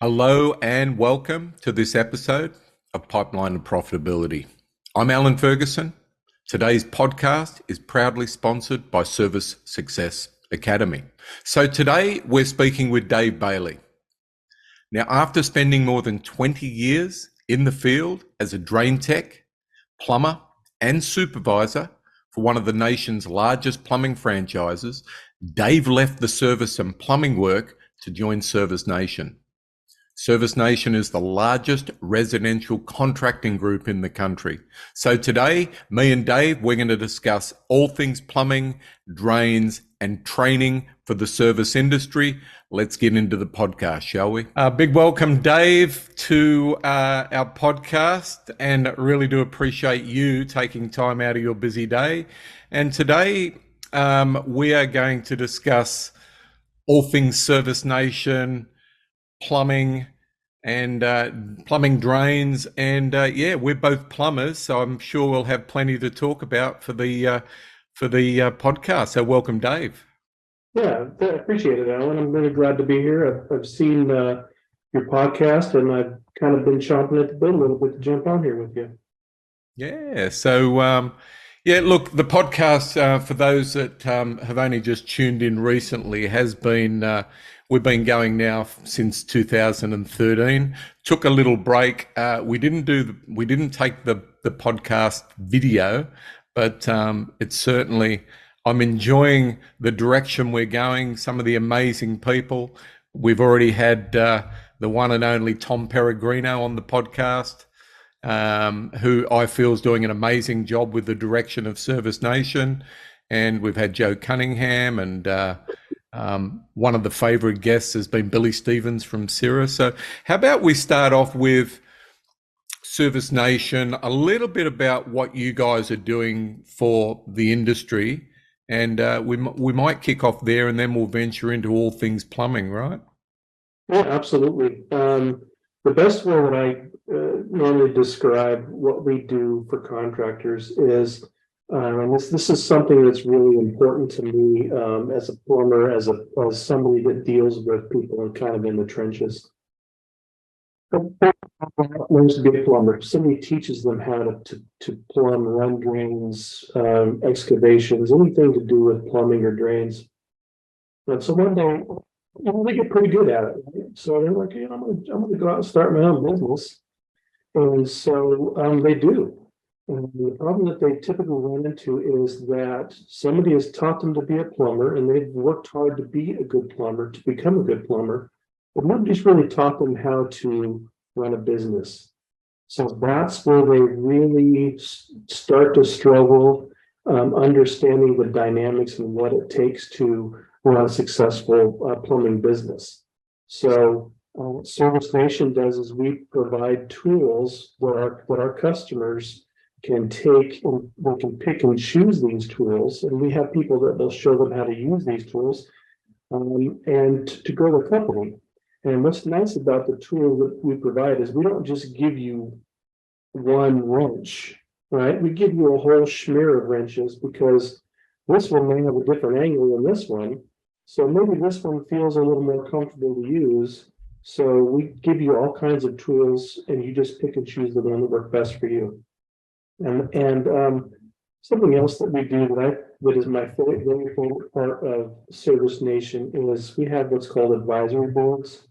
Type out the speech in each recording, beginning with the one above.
Hello and welcome to this episode of Pipeline and Profitability. I'm Alan Ferguson. Today's podcast is proudly sponsored by Service Success Academy. So today we're speaking with Dave Bailey. Now, after spending more than 20 years in the field as a drain tech, plumber, and supervisor for one of the nation's largest plumbing franchises, Dave left the service and plumbing work to join Service Nation. Service Nation is the largest residential contracting group in the country. So today, me and Dave, we're going to discuss all things plumbing, drains, and training for the service industry. Let's get into the podcast, shall we? Big welcome, Dave, to our podcast, and really do appreciate you taking time out of your busy day. And today, we are going to discuss all things Service Nation, plumbing and plumbing drains, and we're both plumbers, so I'm sure we'll have plenty to talk about for the podcast. So welcome, Dave. Yeah, I appreciate it, Alan. I'm really glad to be here. I've seen your podcast, and I've kind of been chomping at the bit a little bit to jump on here with you. Yeah. So look, the podcast for those that have only just tuned in recently has been. We've been going now since 2013. Took a little break. We didn't take the podcast video, but it's certainly, I'm enjoying the direction we're going. Some of the amazing people. We've already had the one and only Tom Peregrino on the podcast, who I feel is doing an amazing job with the direction of Service Nation. And we've had Joe Cunningham, and one of the favorite guests has been Billy Stevens from Cirrus. So how about we start off with Service Nation, a little bit about what you guys are doing for the industry, and we might kick off there, and then we'll venture into all things plumbing, right? Yeah, absolutely. The best way that I normally describe what we do for contractors is, and this is something that's really important to me as a plumber, as somebody that deals with people and kind of in the trenches. Learns to be a plumber. Somebody teaches them how to plumb, run drains, excavations, anything to do with plumbing or drains. And so one day, they get pretty good at it. Right? So they're like, I'm gonna go out and start my own business. And so they do. And the problem that they typically run into is that somebody has taught them to be a plumber, and they've worked hard to be a good plumber, to become a good plumber, but nobody's really taught them how to run a business. So that's where they really start to struggle, understanding the dynamics and what it takes to run a successful plumbing business. So what Service Nation does is we provide tools where our customers can take, and they can pick and choose these tools, and we have people that will show them how to use these tools and to grow the company. And what's nice about the tool that we provide is we don't just give you one wrench, right? We give you a whole smear of wrenches, because this one may have a different angle than this one. So maybe this one feels a little more comfortable to use. So we give you all kinds of tools, and you just pick and choose the one that works best for you. And something else that we do that is my very favorite part of Service Nation is we have what's called advisory boards.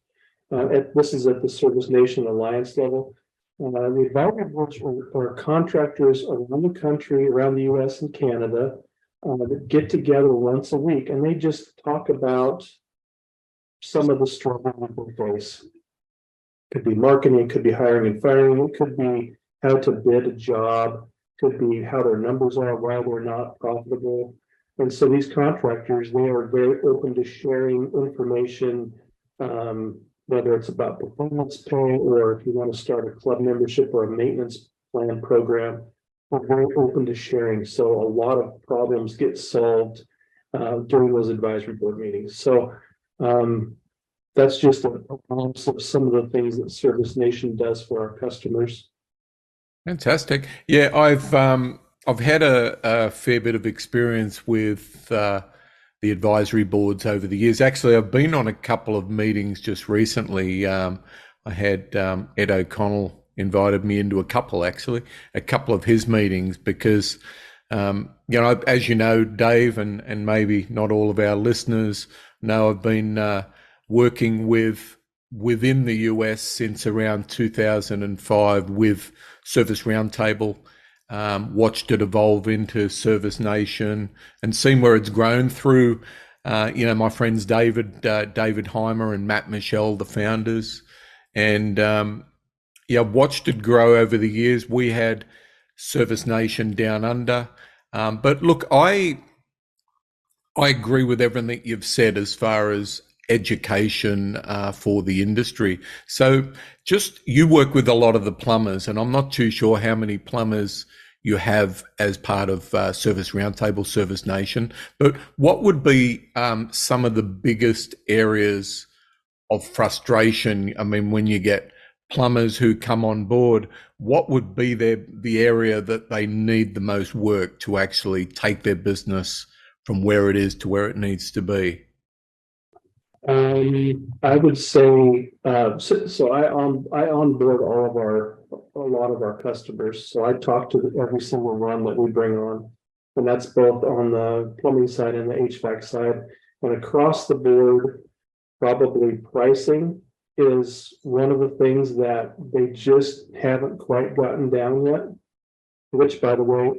This is at the Service Nation Alliance level. The advisory boards are contractors around the country, around the US and Canada, that get together once a week, and they just talk about some of the struggles that they face. Could be marketing, could be hiring and firing, it could be how to bid a job, could be how their numbers are, why they're not profitable. And so these contractors, they are very open to sharing information, whether it's about performance pay, or if you want to start a club membership or a maintenance plan program, we're very open to sharing. So a lot of problems get solved during those advisory board meetings. So that's just a glimpse of some of the things that Service Nation does for our customers. Fantastic. Yeah, I've had a fair bit of experience with the advisory boards over the years. Actually, I've been on a couple of meetings just recently. I had Ed O'Connell invited me into a couple of his meetings because, as you know, Dave, and maybe not all of our listeners know, I've been working within the US since around 2005 with Service Roundtable. Watched it evolve into Service Nation and seen where it's grown through, my friends David Heimer and Matt Michel, the founders. And watched it grow over the years. We had Service Nation down under. But look, I agree with everything you've said as far as education for the industry. So you work with a lot of the plumbers, and I'm not too sure how many plumbers you have as part of Service Roundtable, Service Nation, but what would be some of the biggest areas of frustration? I mean, when you get plumbers who come on board, what would be the area that they need the most work to actually take their business from where it is to where it needs to be? I would say, so I onboard a lot of our customers. So I talk to every single one that we bring on, and that's both on the plumbing side and the HVAC side. And across the board, probably pricing is one of the things that they just haven't quite gotten down yet. Which, by the way,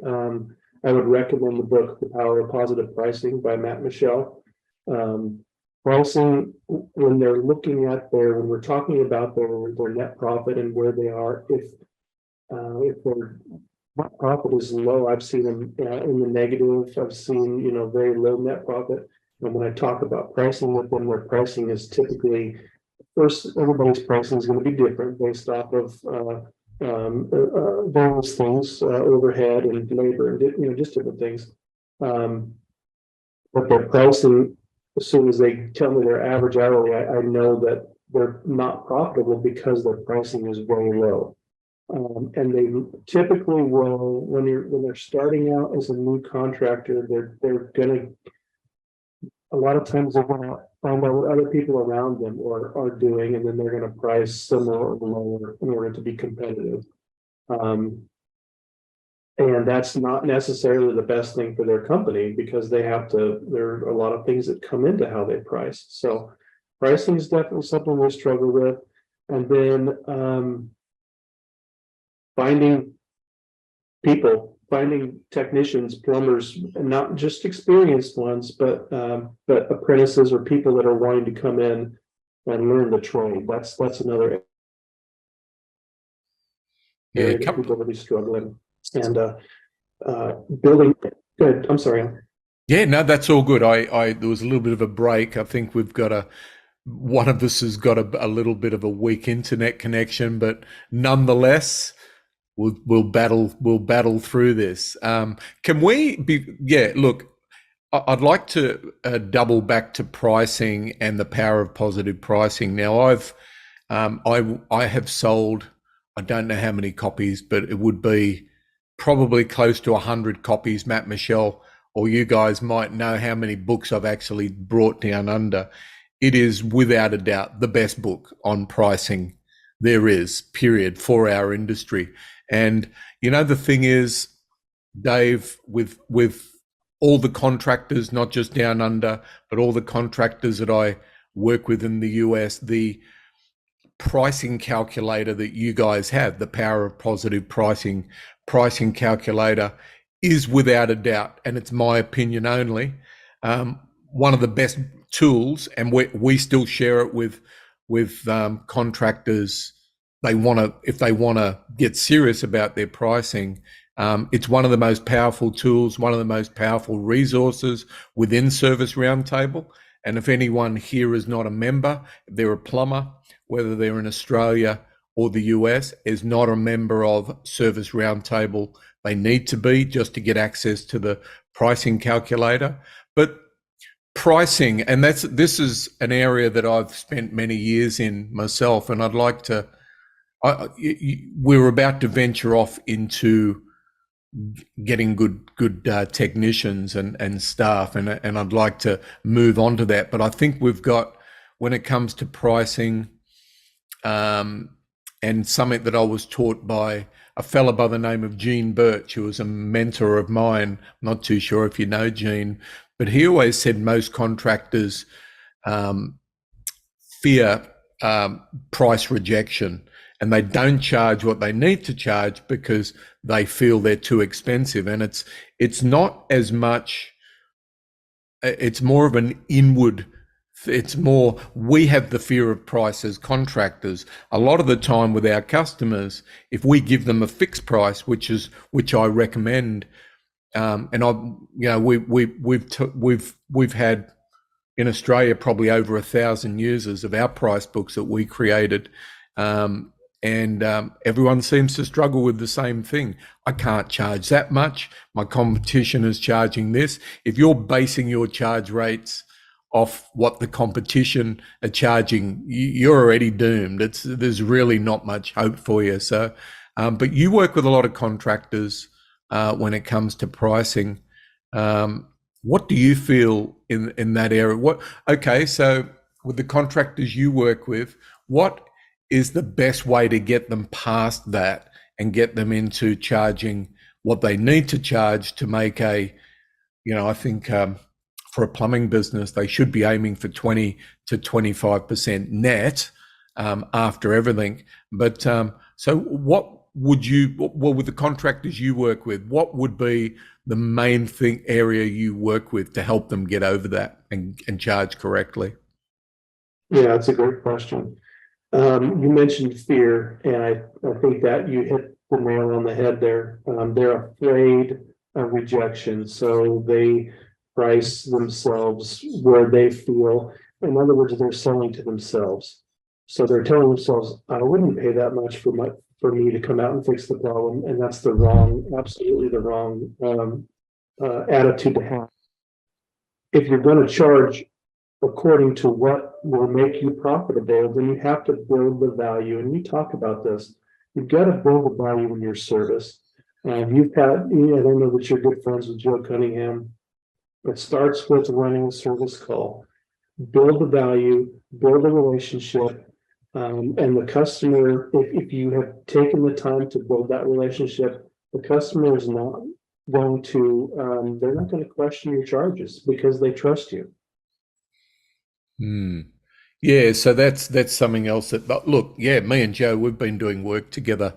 I would recommend the book, The Power of Positive Pricing by Matt Michel. Pricing, when when we're talking about their net profit and where they are, if their net profit is low, I've seen them in the negative. I've seen, very low net profit. And when I talk about pricing with them, their pricing is typically, first, everybody's pricing is going to be different based off of various things, overhead and labor, and just different things. But their pricing, as soon as they tell me their average hourly, I know that they're not profitable because their pricing is very low. And they typically will, when they're starting out as a new contractor, they're gonna, a lot of times they're gonna find out what other people around them are doing, and then they're gonna price similar or lower in order to be competitive. And that's not necessarily the best thing for their company, because there are a lot of things that come into how they price. So pricing is definitely something we struggle with. And then finding technicians, plumbers, and not just experienced ones, but apprentices or people that are wanting to come in and learn the trade. That's another area that people are really struggling. And building. Good. I'm sorry. Yeah, no, that's all good. There was a little bit of a break. I think one of us has got a little bit of a weak internet connection, but nonetheless, we'll battle through this. Can we be? Yeah, look, I'd like to double back to pricing and the power of positive pricing. Now, I have sold, I don't know how many copies, but it would be probably close to 100 copies. Matt Michel, or you guys might know how many books I've actually brought down under. It is without a doubt the best book on pricing there is, period, for our industry. And the thing is, Dave, with all the contractors, not just down under, but all the contractors that I work with in the US, the pricing calculator that you guys have, the power of positive pricing calculator, is without a doubt, and it's my opinion only, one of the best tools. And we still share it with contractors. If they want to get serious about their pricing, it's one of the most powerful tools, one of the most powerful resources within Service Roundtable. And if anyone here is not a member, if they're a plumber, whether they're in Australia or the US, is not a member of Service Roundtable, they need to be, just to get access to the pricing calculator. But pricing, and this is an area that I've spent many years in myself, and I'd like to, we're about to venture off into getting good technicians and staff, and I'd like to move on to that. But I think we've got, when it comes to pricing, and something that I was taught by a fellow by the name of Gene Birch, who was a mentor of mine. I'm not too sure if you know Gene, but he always said most contractors fear price rejection, and they don't charge what they need to charge because they feel they're too expensive. And it's not as much, it's more of an inward, it's more, we have the fear of price as contractors. A lot of the time with our customers, if we give them a fixed price, which I recommend, and we've had in Australia probably over 1,000 users of our price books that we created, and everyone seems to struggle with the same thing. I can't charge that much. My competition is charging this. If you're basing your charge rates off what the competition are charging, you're already doomed. There's really not much hope for you. So, but you work with a lot of contractors when it comes to pricing. What do you feel in that area? Okay, so with the contractors you work with, what is the best way to get them past that and get them into charging what they need to charge to make I think for a plumbing business, they should be aiming for 20 to 25% net after everything. But so what would with the contractors you work with, what would be the main area you work with to help them get over that and charge correctly? Yeah, that's a great question. You mentioned fear, and I think that you hit the nail on the head there. They're afraid of rejection, so they price themselves where they feel. In other words, they're selling to themselves. So they're telling themselves, I wouldn't pay that much for me to come out and fix the problem. And that's absolutely the wrong attitude to have. If you're going to charge according to what will make you profitable, then you have to build the value. And we talk about this. You've got to build the value in your service. I don't know that you're good friends with Joe Cunningham. It starts with running a service call. Build the value, build a relationship, and the customer, if you have taken the time to build that relationship, the customer is not going to, they're not going to question your charges because they trust you. Yeah, so that's something else but look, yeah, me and Joe, we've been doing work together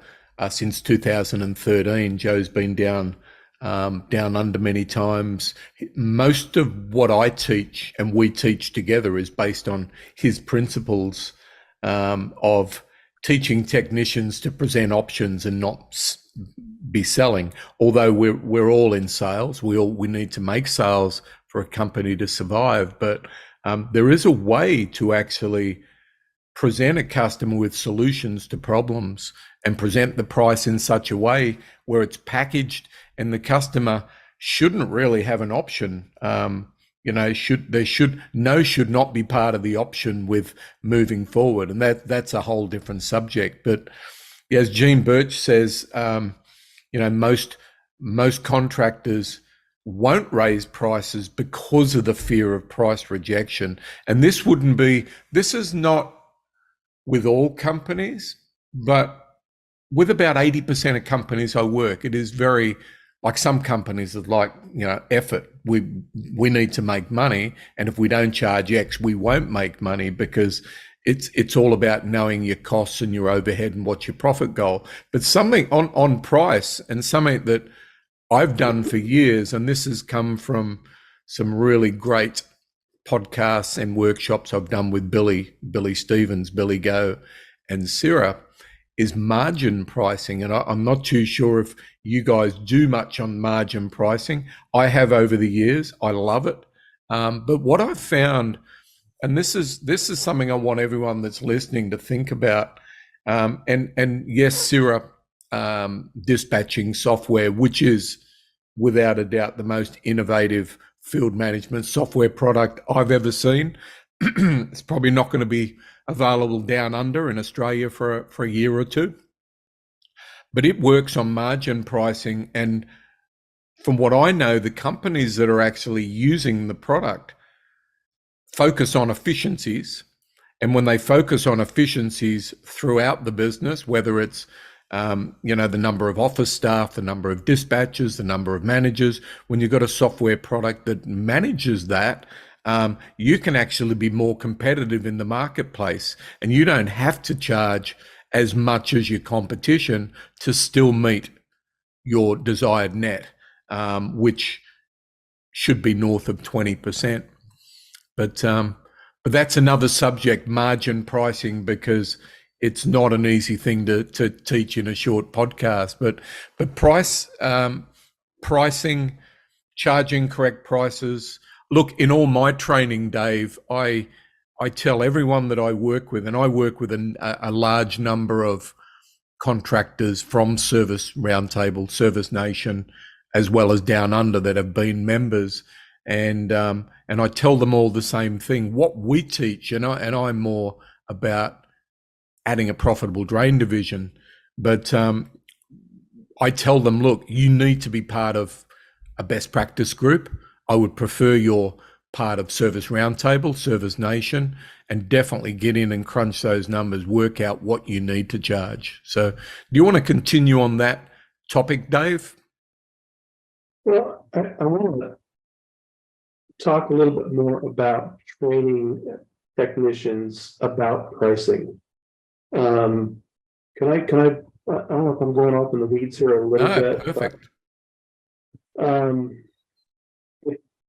since 2013. Joe's been down under many times. Most of what I teach and we teach together is based on his principles of teaching technicians to present options and not be selling. Although we're all in sales, we need to make sales for a company to survive. But there is a way to actually present a customer with solutions to problems and present the price in such a way where it's packaged, and the customer shouldn't really have an option. Should not be part of the option with moving forward, and that's a whole different subject. But as Gene Birch says, most contractors won't raise prices because of the fear of price rejection. And this is not with all companies, but with about 80% of companies I work, it is very, like some companies are like, effort. We need to make money, and if we don't charge X, we won't make money, because it's all about knowing your costs and your overhead and what's your profit goal. But something on price, and something that I've done for years, and this has come from some really great podcasts and workshops I've done with Billy Stevens, Billy Go, and Sarah, is margin pricing. And I'm not too sure if you guys do much on margin pricing. I have over the years. I love it. But what I've found, and this is something I want everyone that's listening to think about, and yes, Sarah, dispatching software, which is without a doubt the most innovative field management software product I've ever seen. It's probably not going to be available down under in Australia for a year or two, but it works on margin pricing. And from what I know, the companies that are actually using the product focus on efficiencies. And when they focus on efficiencies throughout the business, whether it's the number of office staff, the number of dispatchers, the number of managers, when you've got a software product that manages that, you can actually be more competitive in the marketplace, and you don't have to charge as much as your competition to still meet your desired net, which should be north of 20%. But that's another subject, margin pricing, because it's not an easy thing to teach in a short podcast. But pricing, charging correct prices. Look, in all my training, Dave, I tell everyone that I work with, and I work with a large number of contractors from Service Roundtable, Service Nation, as well as Down Under, that have been members. And I tell them all the same thing. What we teach, and I'm more about adding a profitable drain division, but I tell them, look, you need to be part of a best practice group. I would prefer you're part of Service Roundtable, Service Nation, and definitely get in and crunch those numbers, work out what you need to charge. So do you want to continue on that topic, Dave? Well, I want to talk a little bit more about training technicians about pricing. Can I, I don't know if I'm going off in the weeds here a little bit. Perfect. But,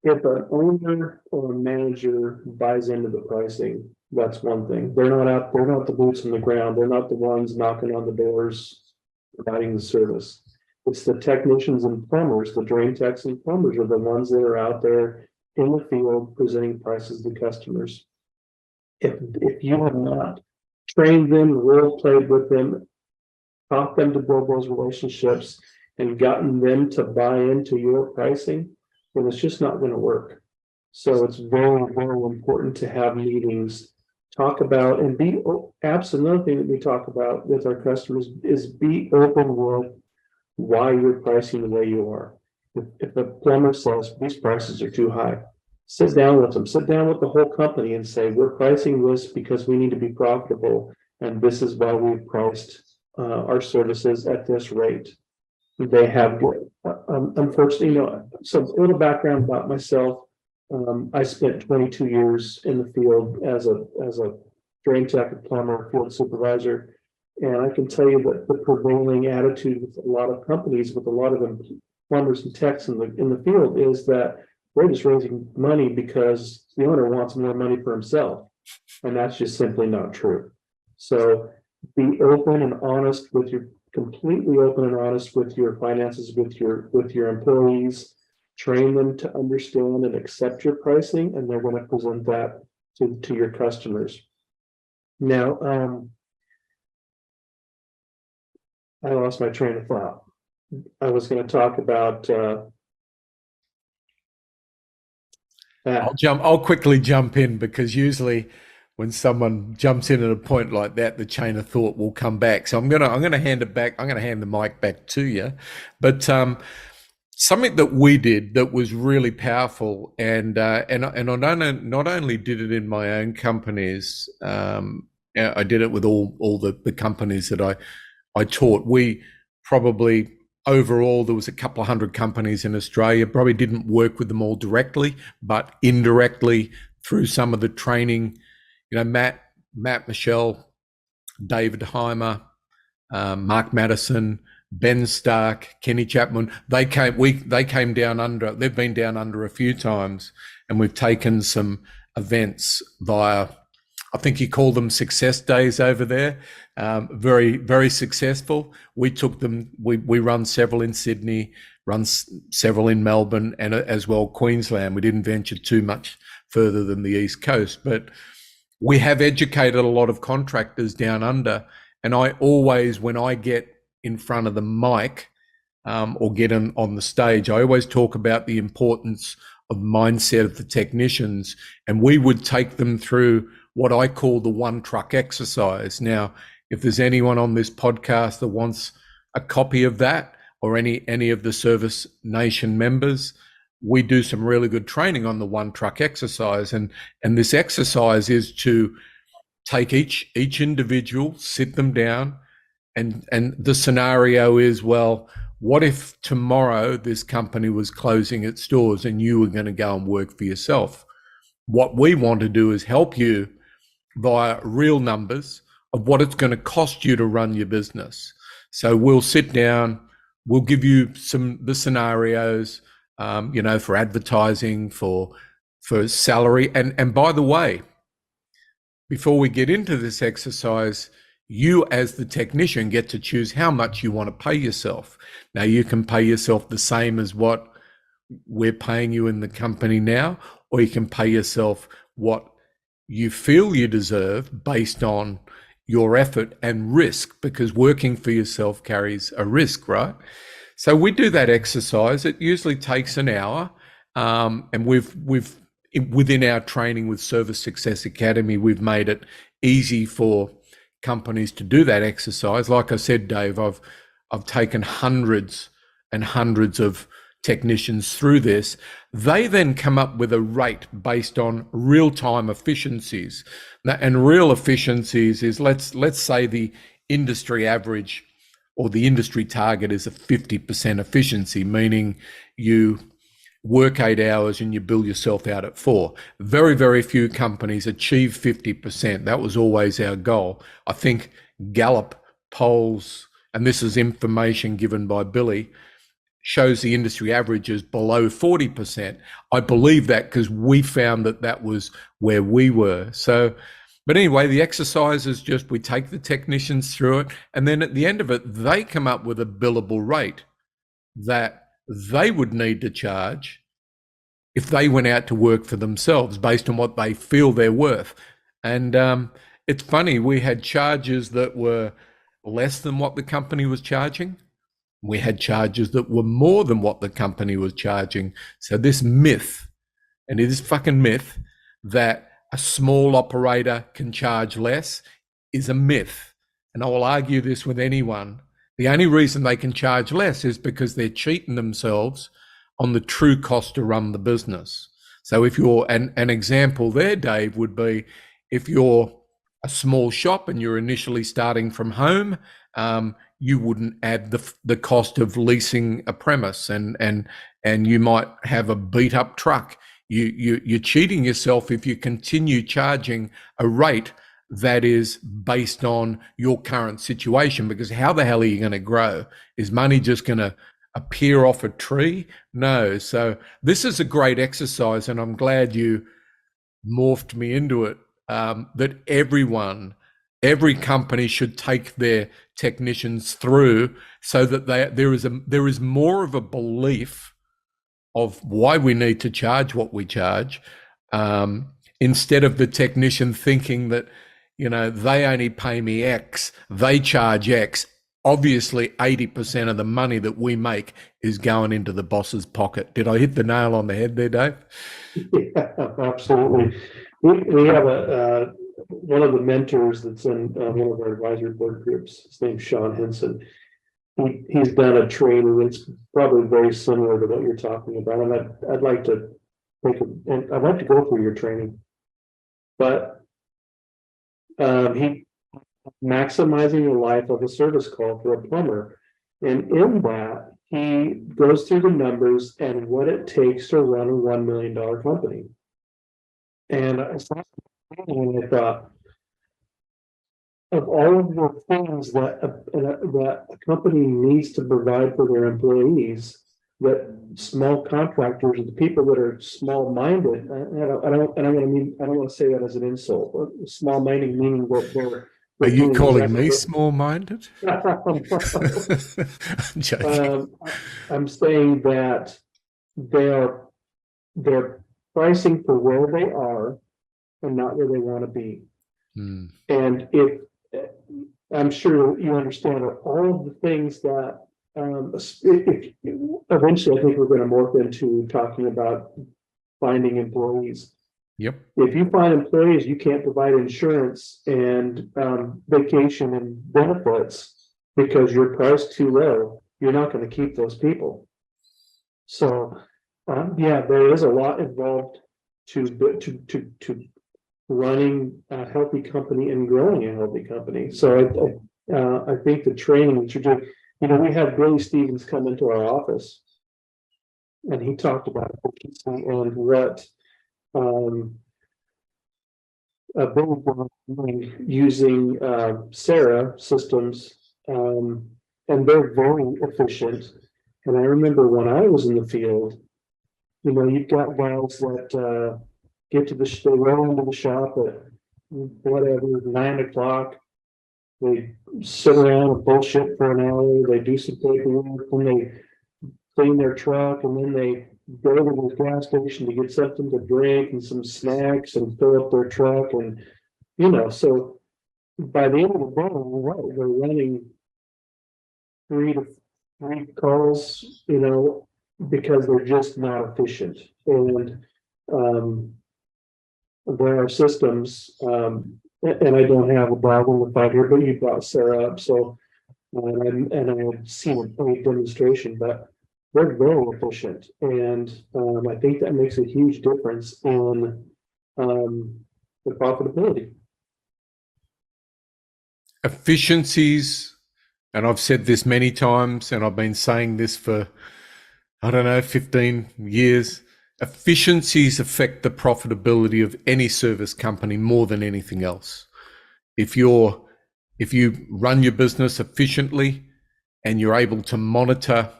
if an owner or a manager buys into the pricing, that's one thing. They're not the boots on the ground. They're not the ones knocking on the doors, providing the service. It's the technicians and plumbers, the drain techs and plumbers are the ones that are out there in the field presenting prices to customers. If you have not trained them, role played with them, taught them to build those relationships, and gotten them to buy into your pricing, then it's just not going to work. So it's very, very important to have meetings, talk about, and be absolutely another thing that we talk about with our customers is be open with why you're pricing the way you are. If a plumber says these prices are too high, sit down with them, sit down with the whole company and say, we're pricing this because we need to be profitable, and this is why we've priced our services at this rate. They have, unfortunately, so a little background about myself. I spent 22 years in the field as a drain tech, a plumber, field supervisor, and I can tell you that the prevailing attitude with a lot of companies, with a lot of them, plumbers and techs in the field, is that we're just raising money because the owner wants more money for himself, and that's just simply not true. So be open and honest with your completely open and honest with your finances, with your employees. Train them to understand and accept your pricing, and they're going to present that to your customers. Now, I lost my train of thought. I was going to talk about I'll quickly jump in, because usually when someone jumps in at a point like that, the chain of thought will come back. So I'm gonna hand it back. I'm gonna hand the mic back to you. But something that we did that was really powerful, and I not only did it in my own companies, I did it with all the companies that I taught. We probably overall, there was a couple of hundred companies in Australia. Probably didn't work with them all directly, but indirectly through some of the training. Matt Michel, David Heimer, Mark Madison, Ben Stark, Kenny Chapman, they came down under. They've been down under a few times, and we've taken some events via, I think you call them success days over there. Very, very successful. We took them. We run several in Sydney, run several in Melbourne, and as well Queensland. We didn't venture too much further than the East Coast, but we have educated a lot of contractors down under. And I always, when I get in front of the mic or get on the stage, I always talk about the importance of mindset of the technicians, and we would take them through what I call the one truck exercise. Now, if there's anyone on this podcast that wants a copy of that, or any of the Service Nation members, we do some really good training on the one truck exercise. And this exercise is to take each individual, sit them down, and the scenario is, well, what if tomorrow this company was closing its doors and you were going to go and work for yourself? What we want to do is help you via real numbers of what it's going to cost you to run your business. So we'll sit down, we'll give you the scenarios, for advertising, for salary. And by the way, before we get into this exercise, you as the technician get to choose how much you want to pay yourself. Now, you can pay yourself the same as what we're paying you in the company now, or you can pay yourself what you feel you deserve based on your effort and risk, because working for yourself carries a risk, right? So we do that exercise. It usually takes an hour, and we've within our training with Service Success Academy, we've made it easy for companies to do that exercise. Like I said, Dave, I've taken hundreds and hundreds of technicians through this. They then come up with a rate based on real-time efficiencies. And real efficiencies is, let's say the industry average or the industry target is a 50% efficiency, meaning you work 8 hours and you bill yourself out at 4. Very, very few companies achieve 50%. That was always our goal. I think Gallup polls, and this is information given by Billy, shows the industry average is below 40%. I believe that because we found that was where we were. So, but anyway, the exercise is just, we take the technicians through it, and then at the end of it, they come up with a billable rate that they would need to charge if they went out to work for themselves based on what they feel they're worth. And it's funny, we had charges that were less than what the company was charging. We had charges that were more than what the company was charging. So this myth, and it is fucking myth, that a small operator can charge less is a myth. And I will argue this with anyone. The only reason they can charge less is because they're cheating themselves on the true cost to run the business. So if you're, an example there, Dave, would be if you're a small shop and you're initially starting from home, you wouldn't add the cost of leasing a premise, and you might have a beat up truck. You're cheating yourself if you continue charging a rate that is based on your current situation, because how the hell are you going to grow? Is money just going to appear off a tree? No. So this is a great exercise, and I'm glad you morphed me into it, that every company should take their technicians through, so that there is more of a belief of why we need to charge what we charge, instead of the technician thinking that, they only pay me X, they charge X. Obviously, 80% of the money that we make is going into the boss's pocket. Did I hit the nail on the head there, Dave? Yeah, absolutely. We have one of the mentors that's in one of our advisory board groups. His name's Sean Henson. He's done a training that's probably very similar to what you're talking about, and I'd like to go through your training, but he maximizing the life of a service call for a plumber, and in that he goes through the numbers and what it takes to run a $1 million company. And I thought, of all of the things that a company needs to provide for their employees, that small contractors, the people that are small-minded, I don't want to say that as an insult, but small-minded meaning that they're. Are you calling me small-minded? I'm joking. I'm saying that they're pricing for where they are and not where they want to be. And if I'm sure you understand all of the things that eventually I think we're going to morph into talking about finding employees. Yep. If you find employees, you can't provide insurance and vacation and benefits because you're priced too low. you're not going to keep those people. So, yeah, there is a lot involved to running a healthy company and growing a healthy company. So I think the training that you're doing, we had Billy Stevens come into our office, and he talked about efficiency and what Billy was doing using Sarah systems, and they're very efficient. And I remember when I was in the field, you've got guys that get to they roll into the shop at whatever 9 o'clock. They sit around and bullshit for an hour. They do some paperwork, and they clean their truck, and then they go to the gas station to get something to drink and some snacks and fill up their truck. And so by the end of the day, they're running 3 calls, because they're just not efficient. And there are systems, and I don't have a problem with that here, but you brought Sarah up, so and I've seen a demonstration, but they're very efficient, and I think that makes a huge difference in the profitability. Efficiencies, and I've said this many times, and I've been saying this for, 15 years. Efficiencies affect the profitability of any service company more than anything else. If you run your business efficiently and you're able to monitor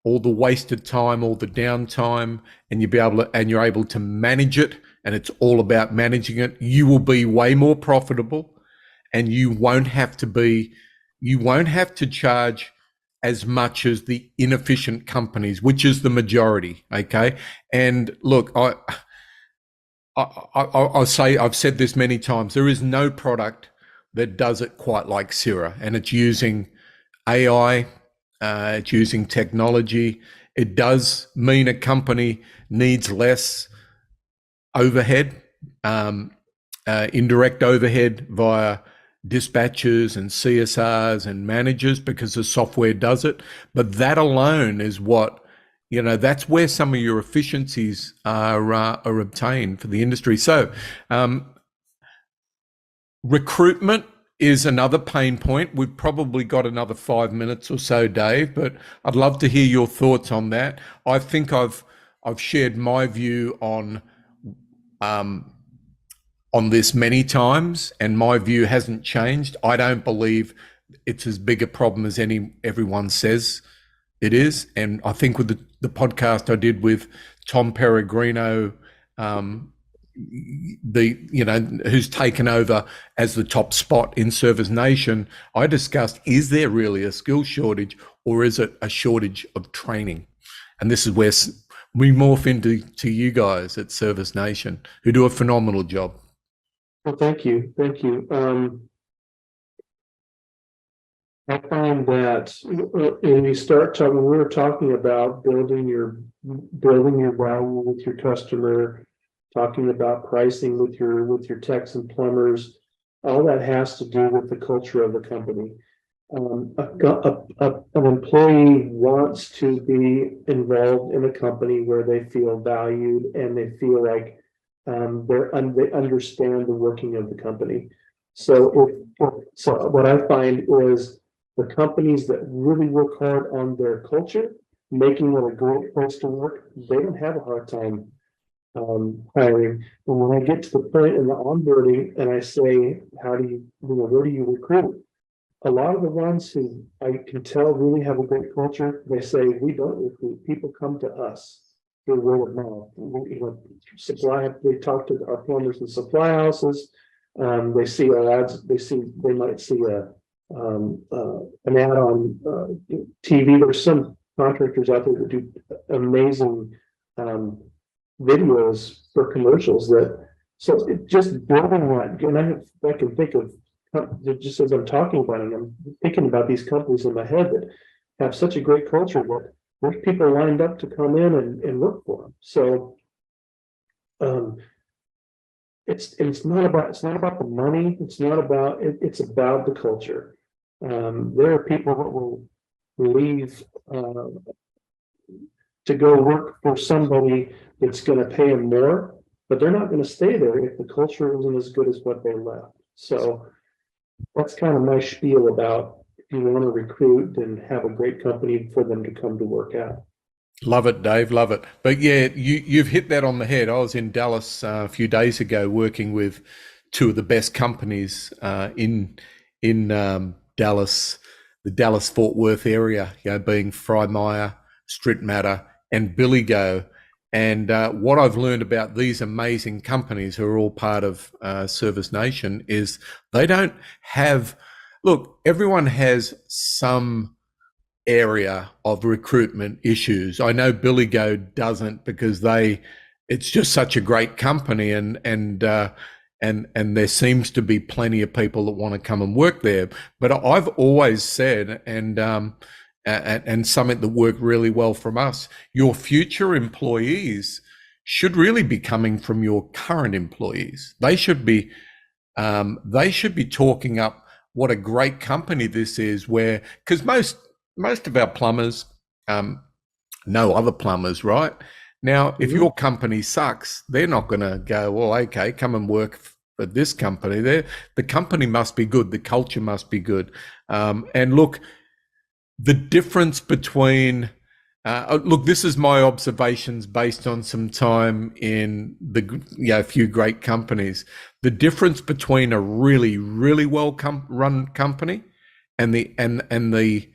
all the wasted time, all the downtime, and you're able to manage it, and it's all about managing it, you will be way more profitable, and you won't have to charge as much as the inefficient companies, which is the majority. Okay. And look, I'll say, I've said this many times, there is no product that does it quite like Sira, and it's using AI, it's using technology. It does mean a company needs less overhead, indirect overhead via dispatchers and CSRs and managers, because the software does it. But that alone is what, that's where some of your efficiencies are obtained for the industry. So recruitment is another pain point. We've probably got another 5 minutes or so, Dave, but I'd love to hear your thoughts on that. I think I've shared my view on this many times, and my view hasn't changed. I don't believe it's as big a problem as everyone says it is. And I think with the podcast I did with Tom Peregrino, who's taken over as the top spot in Service Nation, I discussed, is there really a skill shortage, or is it a shortage of training? And this is where we morph into you guys at Service Nation, who do a phenomenal job. Well, thank you. I find that when we start talking, we were talking about building your value with your customer, talking about pricing with your techs and plumbers. All that has to do with the culture of the company. An employee wants to be involved in a company where they feel valued and they feel like they understand the working of the company. So what I find is the companies that really work hard on their culture, making it a great place to work, they don't have a hard time hiring. And when I get to the point in the onboarding and I say, where do you recruit? A lot of the ones who I can tell really have a great culture, they say, we don't recruit. People come to us through word of mouth. They talk to our plumbers and supply houses. They see our ads. They might see an ad on TV. There's some contractors out there that do amazing videos for commercials. So it just building that. And I can think of, just as I'm talking about it, I'm thinking about these companies in my head that have such a great culture that there's people lined up to come in and work for them. So it's not about the money. It's about the culture. There are people that will leave to go work for somebody that's going to pay them more, but they're not going to stay there if the culture isn't as good as what they left. So that's kind of my spiel about if you want to recruit and have a great company for them to come to work at. Love it, Dave. Love it. But yeah, you've hit that on the head. I was in Dallas a few days ago working with two of the best companies in Dallas, the Dallas Fort Worth area, being Frymeyer, Strittmatter, and Billy Go. And what I've learned about these amazing companies who are all part of Service Nation is they don't have, look, everyone has some area of recruitment issues. I know Billy Go doesn't because it's just such a great company and there seems to be plenty of people that want to come and work there. But I've always said, and something that worked really well from us, your future employees should really be coming from your current employees. They should be talking up what a great company this is, where, because most of our plumbers know other plumbers, right? Now, if your company sucks, they're not going to go, well, okay, come and work for this company. The company must be good. The culture must be good. And look, the difference between, this is my observations based on some time in a few great companies. The difference between a really, really well run company and the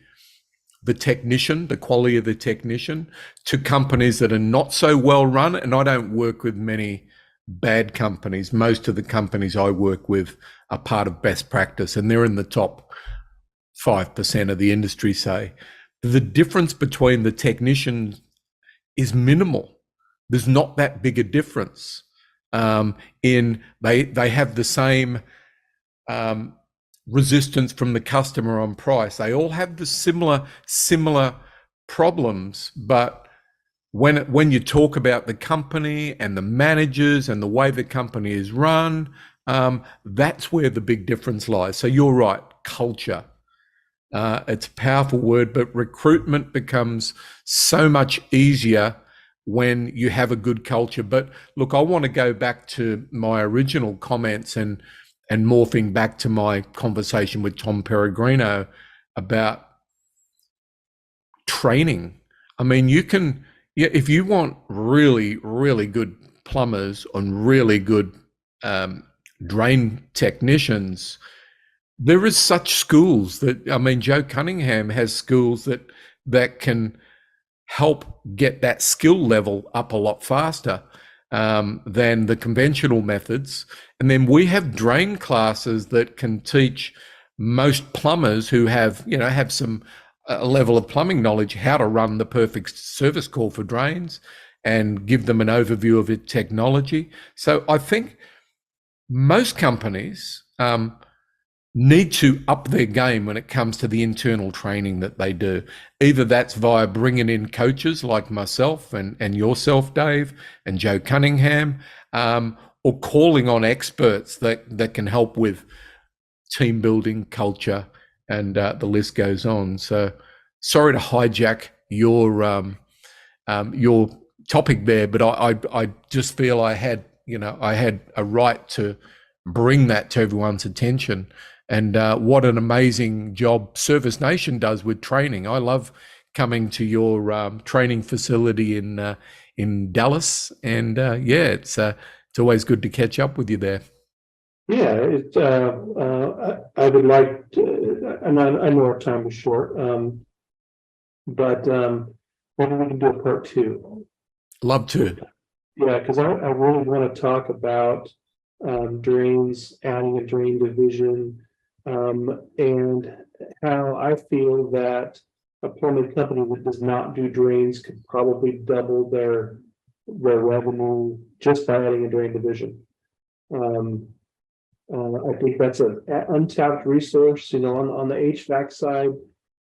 technician, the quality of the technician, to companies that are not so well run. And I don't work with many bad companies. Most of the companies I work with are part of best practice, and they're in the top 5% of the industry, say. The difference between the technicians is minimal. There's not that big a difference. They have the same resistance from the customer on price. They all have the similar problems, but when you talk about the company and the managers and the way the company is run, that's where the big difference lies. So you're right, culture. It's a powerful word, but recruitment becomes so much easier when you have a good culture. But look, I want to go back to my original comments and morphing back to my conversation with Tom Peregrino about training. I mean, if you want really, really good plumbers and really good drain technicians, there is such schools Joe Cunningham has schools that can help get that skill level up a lot faster than the conventional methods. And then we have drain classes that can teach most plumbers who have some level of plumbing knowledge how to run the perfect service call for drains and give them an overview of its technology. So I think most companies need to up their game when it comes to the internal training that they do. Either that's via bringing in coaches like myself and yourself, Dave, and Joe Cunningham, or calling on experts that can help with team building, culture, and the list goes on. So sorry to hijack your topic there, but I just feel I had a right to bring that to everyone's attention. And what an amazing job Service Nation does with training. I love coming to your training facility in Dallas, and it's always good to catch up with you there. Yeah, I would like to, and I know our time is short, but maybe we can do a part 2. Love to. Yeah, because I really want to talk about drains, adding a drain division, and how I feel that a plumbing company that does not do drains could probably double their revenue just by adding a drain division. I think that's an untapped resource. On the HVAC side,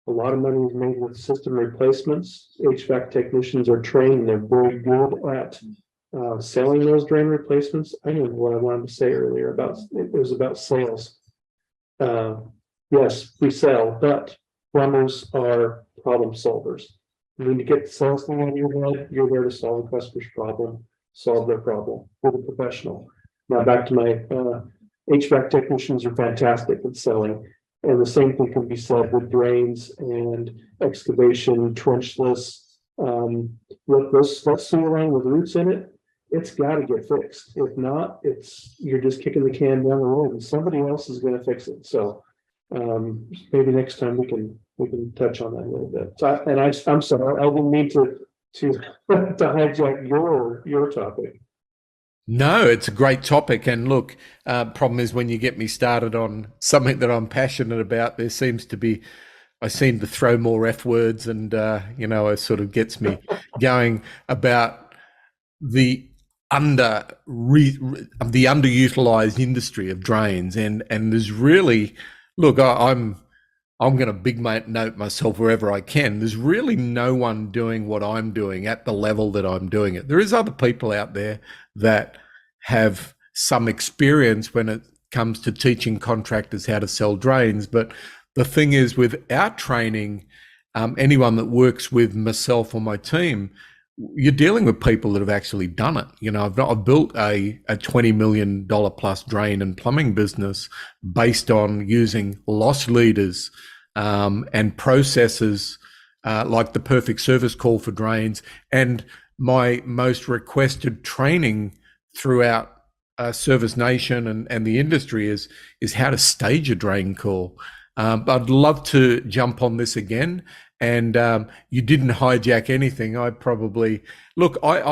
a lot of money is made with system replacements. HVAC technicians are trained and they're very good at selling those drain replacements. I know what I wanted to say earlier it was about sales. Yes, we sell, but Plumbers are problem solvers. When you get the sales thing on your head, you're there to solve the customer's problem, solve their problem. We're the professional. Now back to my HVAC technicians are fantastic at selling. And the same thing can be said with drains and excavation, trenchless. Look, that sewer line with roots in it, it's got to get fixed. If not, you're just kicking the can down the road, and somebody else is going to fix it. So maybe next time we can touch on that a little bit. So, I'm sorry, I didn't mean to hijack your topic. No, it's a great topic. And look, problem is when you get me started on something that I'm passionate about, I seem to throw more F words, and it sort of gets me going about the underutilized industry of drains. And there's really, look, I'm going to big note myself wherever I can. There's really no one doing what I'm doing at the level that I'm doing it. There is other people out there that have some experience when it comes to teaching contractors how to sell drains. But the thing is, without training, anyone that works with myself or my team, you're dealing with people that have actually done it. I've built a $20 million plus drain and plumbing business based on using loss leaders and processes like the perfect service call for drains. And my most requested training throughout Service Nation and the industry is how to stage a drain call. I'd love to jump on this again. And you didn't hijack anything. I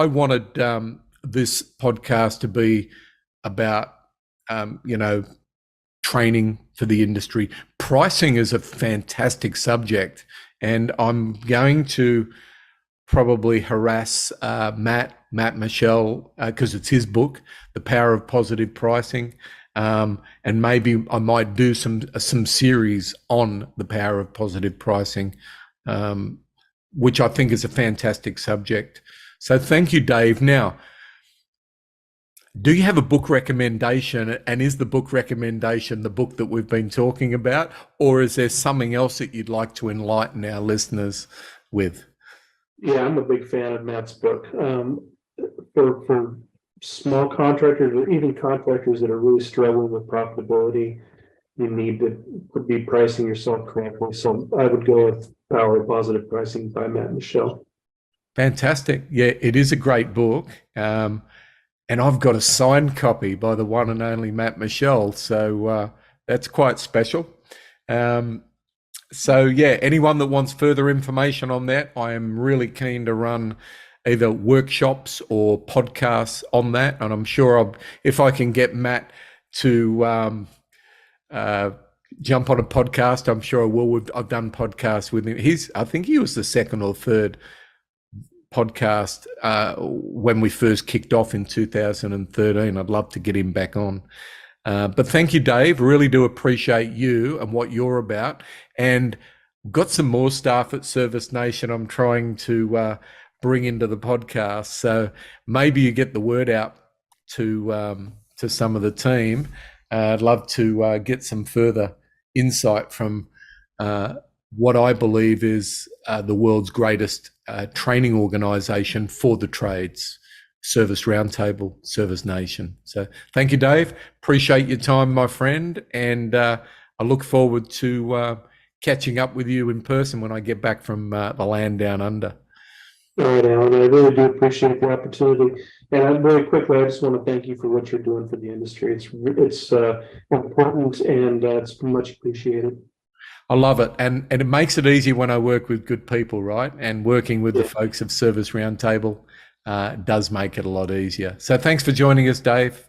wanted this podcast to be about, training for the industry. Pricing is a fantastic subject, and I'm going to probably harass Matt Michel because it's his book, The Power of Positive Pricing. And maybe I might do some series on the power of positive pricing, which I think is a fantastic subject. So thank you, Dave. Now, do you have a book recommendation, and is the book recommendation the book that we've been talking about, or is there something else that you'd like to enlighten our listeners with? Yeah, I'm a big fan of Matt's book. For small contractors, or even contractors that are really struggling with profitability, you need to be pricing yourself correctly. So I would go with Power of Positive Pricing by Matt Michel. Fantastic. Yeah, it is a great book. And I've got a signed copy by the one and only Matt Michel. So that's quite special. So yeah, anyone that wants further information on that, I am really keen to run either workshops or podcasts on that. And I'm sure if I can get Matt to jump on a podcast, I'm sure I will. I've done podcasts with him. I think he was the second or third podcast when we first kicked off in 2013. I'd love to get him back on. But thank you, Dave. Really do appreciate you and what you're about. And got some more staff at Service Nation I'm trying to bring into the podcast. So maybe you get the word out to some of the team. I'd love to get some further insight from what I believe is the world's greatest training organisation for the trades, Service Roundtable, Service Nation. So thank you, Dave. Appreciate your time, my friend. And I look forward to catching up with you in person when I get back from the land down under. All right, Alan, I really do appreciate the opportunity. And very quickly, I just want to thank you for what you're doing for the industry. It's important, and it's much appreciated. I love it. And it makes it easy when I work with good people, right? And working with the folks of Service Roundtable does make it a lot easier. So thanks for joining us, Dave.